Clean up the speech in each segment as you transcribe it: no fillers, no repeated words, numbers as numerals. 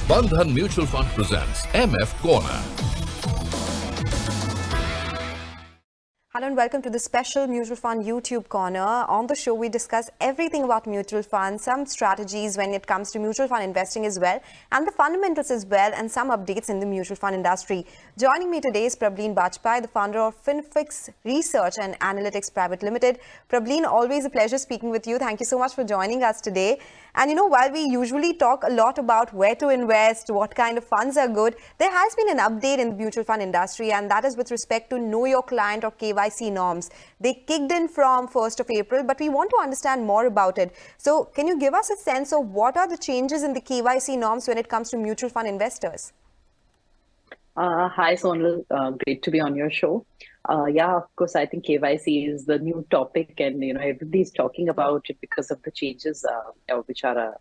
Bandhan Mutual Fund presents MF Corner. Hello and welcome to the special Mutual Fund YouTube Corner. On the show, we discuss everything about mutual funds, some strategies when it comes to mutual fund investing as well, and the fundamentals as well, and some updates in the mutual fund industry. Joining me today is Prableen Bajpai, the founder of FinFix Research and Analytics Private Limited. Prableen, always a pleasure speaking with you. Thank you so much for joining us today. And while we usually talk a lot about where to invest, what kind of funds are good, there has been an update in the mutual fund industry, and that is with respect to Know Your Client or KYC norms. They kicked in from 1st of April, but we want to understand more about it. So can you give us a sense of what are the changes in the KYC norms when it comes to mutual fund investors? Hi, Sonal. Great to be on your show. Yeah, of course, I think KYC is the new topic, and everybody's talking about it because of the changes which are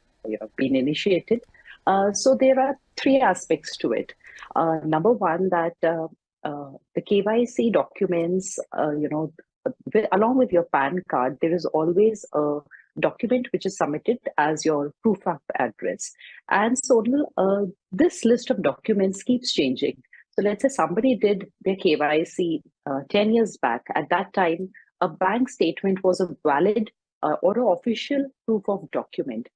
being initiated. So there are three aspects to it. Number one, that the KYC documents, along with your PAN card, there is always a document which is submitted as your proof of address. And so this list of documents keeps changing. So let's say somebody did their KYC 10 years back. At that time, a bank statement was a valid or an official proof of document,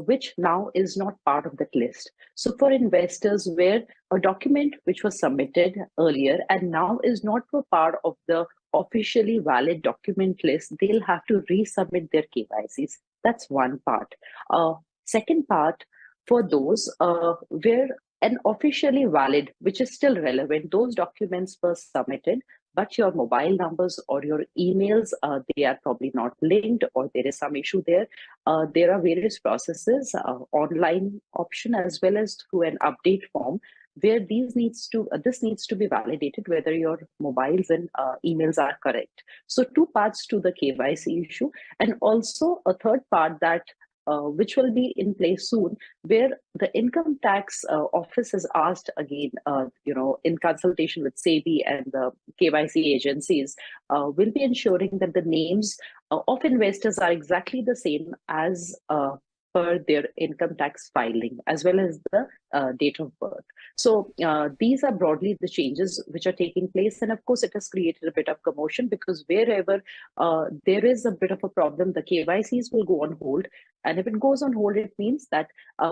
which now is not part of that list. So for investors where a document which was submitted earlier and now is not a part of the officially valid document list, they'll have to resubmit their KYCs. That's one part. Second part, for those where an officially valid, which is still relevant, those documents were submitted, but your mobile numbers or your emails, they are probably not linked, or there is some issue there. There are various processes, online option as well as through an update form, where this needs to be validated whether your mobiles and emails are correct. So two parts to the KYC issue, and also a third part that which will be in place soon, where the income tax office has asked again, in consultation with SEBI and the KYC agencies, will be ensuring that the names of investors are exactly the same as per their income tax filing, as well as the date of birth. So these are broadly the changes which are taking place. And of course, it has created a bit of commotion because wherever there is a bit of a problem, the KYCs will go on hold. And if it goes on hold, it means that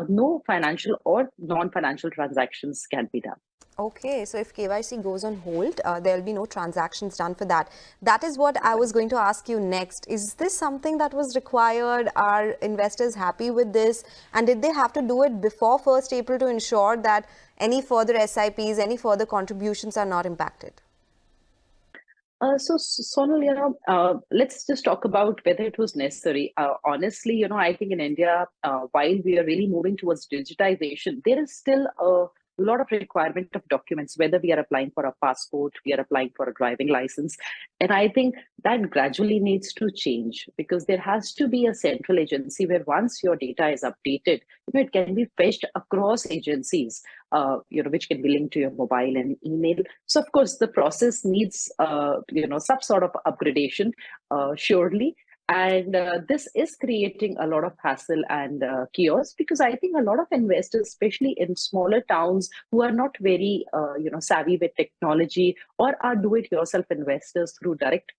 no financial or non-financial transactions can be done. Okay, so if KYC goes on hold, there will be no transactions done for that. That is what I was going to ask you next. Is this something that was required? Are investors happy with this? And did they have to do it before 1st April to ensure that any further SIPs, any further contributions are not impacted? So Sonal, let's just talk about whether it was necessary. Honestly, I think in India, while we are really moving towards digitization, there is still a lot of requirement of documents, whether we are applying for a passport, we are applying for a driving license. And I think that gradually needs to change, because there has to be a central agency where once your data is updated, it can be fetched across agencies, which can be linked to your mobile and email. So of course, the process needs, some sort of upgradation, surely. And this is creating a lot of hassle and chaos, because I think a lot of investors, especially in smaller towns who are not very, savvy with technology, or are do-it-yourself investors through direct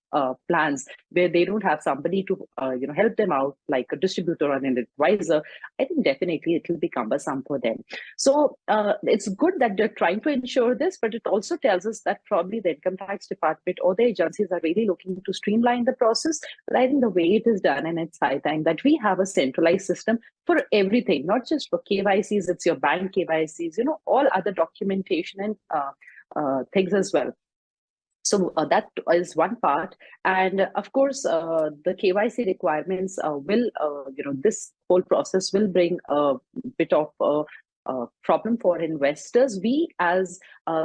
plans where they don't have somebody to, help them out, like a distributor or an advisor, I think definitely it will be cumbersome for them. So it's good that they're trying to ensure this, but it also tells us that probably the income tax department or the agencies are really looking to streamline the process. But I think the way it is done, and it's high time that we have a centralized system for everything, not just for KYCs, it's your bank KYCs, all other documentation and things as well. So that is one part. And of course, the KYC requirements will, this whole process will bring a bit of a problem for investors.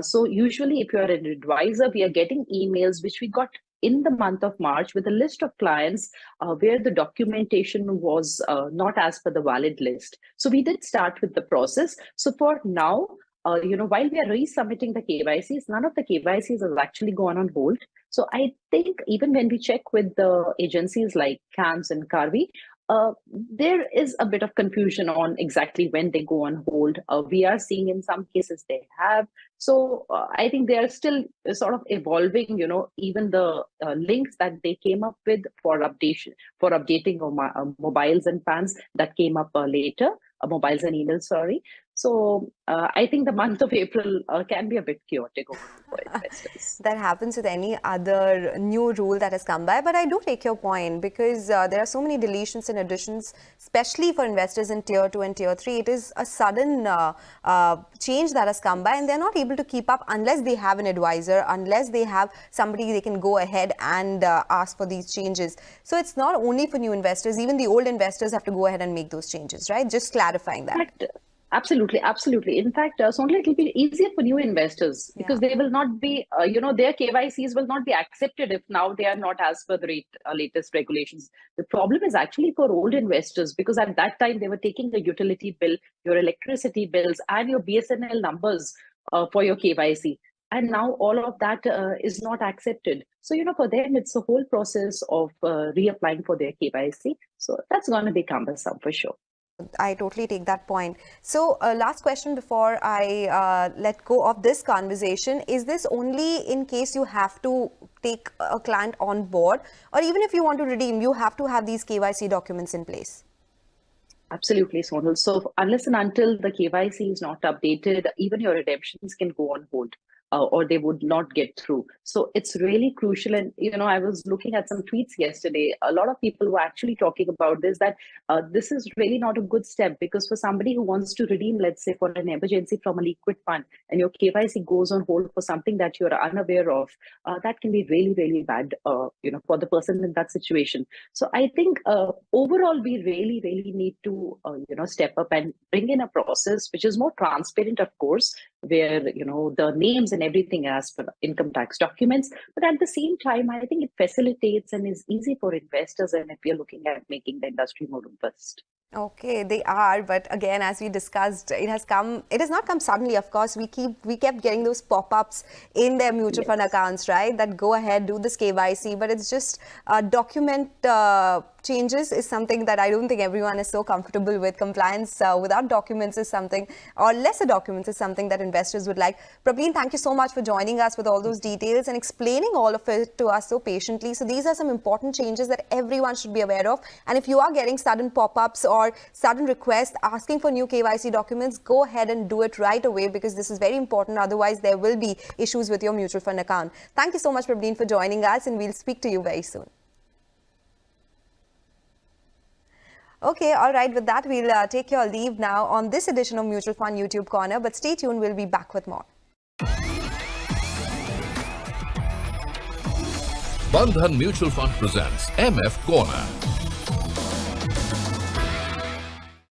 So usually if you are an advisor, we are getting emails which we got in the month of March with a list of clients where the documentation was not as per the valid list. So we did start with the process. So for now, while we are resubmitting the KYCs, none of the KYCs has actually gone on hold. So I think even when we check with the agencies like CAMS and Karvi, there is a bit of confusion on exactly when they go on hold. We are seeing in some cases they have. So I think they are still sort of evolving, even the links that they came up with for updating mobiles and PANs that came up later, mobiles and emails, sorry. So I think the month of April can be a bit chaotic overall for investors. That happens with any other new rule that has come by. But I do take your point, because there are so many deletions and additions, especially for investors in tier 2 and tier 3. It is a sudden change that has come by, and they're not able to keep up unless they have an advisor, unless they have somebody they can go ahead and ask for these changes. So it's not only for new investors, even the old investors have to go ahead and make those changes, right? Just clarifying that. Absolutely, absolutely. In fact, Sonal, it will be easier for new investors because they will not be, their KYCs will not be accepted if now they are not as per the latest regulations. The problem is actually for old investors, because at that time they were taking the utility bill, your electricity bills, and your BSNL numbers for your KYC. And now all of that is not accepted. So, for them, it's a whole process of reapplying for their KYC. So that's going to be cumbersome for sure. I totally take that point. So last question before I let go of this conversation. Is this only in case you have to take a client on board, or even if you want to redeem, you have to have these KYC documents in place? Absolutely, Sonal. So unless and until the KYC is not updated, even your redemptions can go on hold. Or they would not get through. So it's really crucial. And, I was looking at some tweets yesterday. A lot of people were actually talking about this, that this is really not a good step, because for somebody who wants to redeem, let's say for an emergency from a liquid fund, and your KYC goes on hold for something that you're unaware of, that can be really, really bad, for the person in that situation. So I think overall, we really, really need to, step up and bring in a process which is more transparent, of course, where, the names and everything as per income tax documents. But at the same time, I think it facilitates and is easy for investors, and if you're looking at making the industry more robust. Okay, they are, but again, as we discussed, it has not come suddenly. Of course, we kept getting those pop-ups in their mutual fund accounts, right? That go ahead, do this KYC, but it's just document changes is something that I don't think everyone is so comfortable with. Compliance without documents is something, or lesser documents is something that investors would like. Praveen, thank you so much for joining us with all those details and explaining all of it to us so patiently. So these are some important changes that everyone should be aware of. And if you are getting sudden pop-ups or sudden requests asking for new KYC documents, go ahead and do it right away, because this is very important. Otherwise, there will be issues with your mutual fund account. Thank you so much, Praveen, for joining us, and we'll speak to you very soon. Okay, all right. With that, we'll take your leave now on this edition of Mutual Fund YouTube Corner. But stay tuned. We'll be back with more. Bandhan Mutual Fund presents MF Corner.